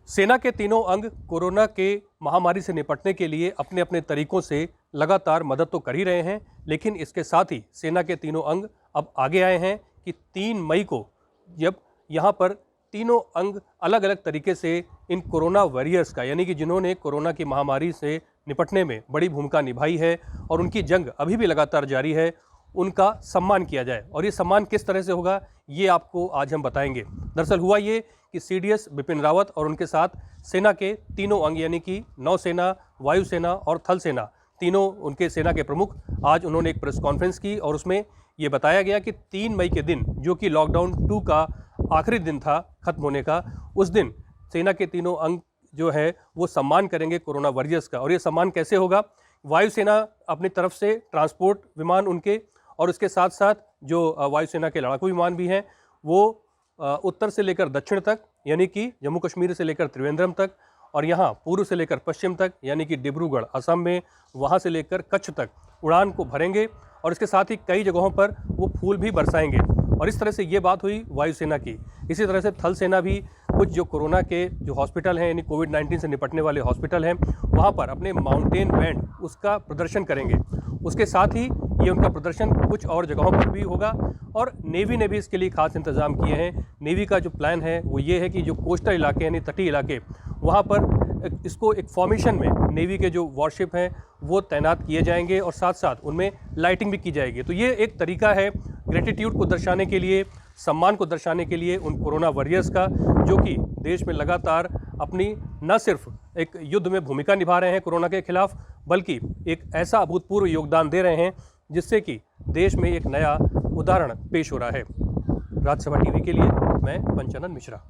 सेना के तीनों अंग कोरोना के महामारी से निपटने के लिए अपने अपने तरीकों से लगातार मदद तो कर ही रहे हैं, लेकिन इसके साथ ही सेना के तीनों अंग अब आगे आए हैं कि 3 मई को जब यहाँ पर तीनों अंग अलग अलग तरीके से इन कोरोना वॉरियर्स का, यानी कि जिन्होंने कोरोना की महामारी से निपटने में बड़ी भूमिका निभाई है और उनकी जंग अभी भी लगातार जारी है, उनका सम्मान किया जाए। और ये सम्मान किस तरह से होगा, ये आपको आज हम बताएंगे। दरअसल हुआ ये कि सीडीएस बिपिन रावत और उनके साथ सेना के तीनों अंग यानी कि नौसेना, वायुसेना और थल सेना, तीनों उनके सेना के प्रमुख आज उन्होंने एक प्रेस कॉन्फ्रेंस की और उसमें ये बताया गया कि 3 मई के दिन, जो कि लॉकडाउन 2 का आखिरी दिन था खत्म होने का, उस दिन सेना के तीनों अंग जो है वो सम्मान करेंगे कोरोना वॉरियर्स का। और ये सम्मान कैसे होगा, वायुसेना अपनी तरफ से ट्रांसपोर्ट विमान उनके, और उसके साथ साथ जो वायुसेना के लड़ाकू विमान भी हैं वो उत्तर से लेकर दक्षिण तक, यानी कि जम्मू कश्मीर से लेकर त्रिवेंद्रम तक, और यहाँ पूर्व से लेकर पश्चिम तक, यानी कि डिब्रूगढ़ असम में, वहाँ से लेकर कच्छ तक उड़ान को भरेंगे। और इसके साथ ही कई जगहों पर वो फूल भी बरसाएंगे। और इस तरह से ये बात हुई वायुसेना की। इसी तरह से थल सेना भी कुछ जो कोरोना के जो हॉस्पिटल हैं, यानी कोविड-19 से निपटने वाले हॉस्पिटल हैं, वहाँ पर अपने माउंटेन बैंड उसका प्रदर्शन करेंगे। उसके साथ ही ये उनका प्रदर्शन कुछ और जगहों पर भी होगा। और नेवी ने भी इसके लिए खास इंतजाम किए हैं। नेवी का जो प्लान है वो ये है कि जो कोस्टल इलाके यानी तटीय इलाके, वहाँ पर इसको एक फॉर्मेशन में नेवी के जो वॉरशिप हैं वो तैनात किए जाएंगे और साथ साथ उनमें लाइटिंग भी की जाएगी। तो ये एक तरीका है ग्रेटिट्यूड को दर्शाने के लिए, सम्मान को दर्शाने के लिए उन कोरोना वॉरियर्स का, जो कि देश में लगातार अपनी न सिर्फ एक युद्ध में भूमिका निभा रहे हैं कोरोना के खिलाफ, बल्कि एक ऐसा अभूतपूर्व योगदान दे रहे हैं जिससे कि देश में एक नया उदाहरण पेश हो रहा है। राज्यसभा टीवी के लिए मैं पंचानन मिश्रा।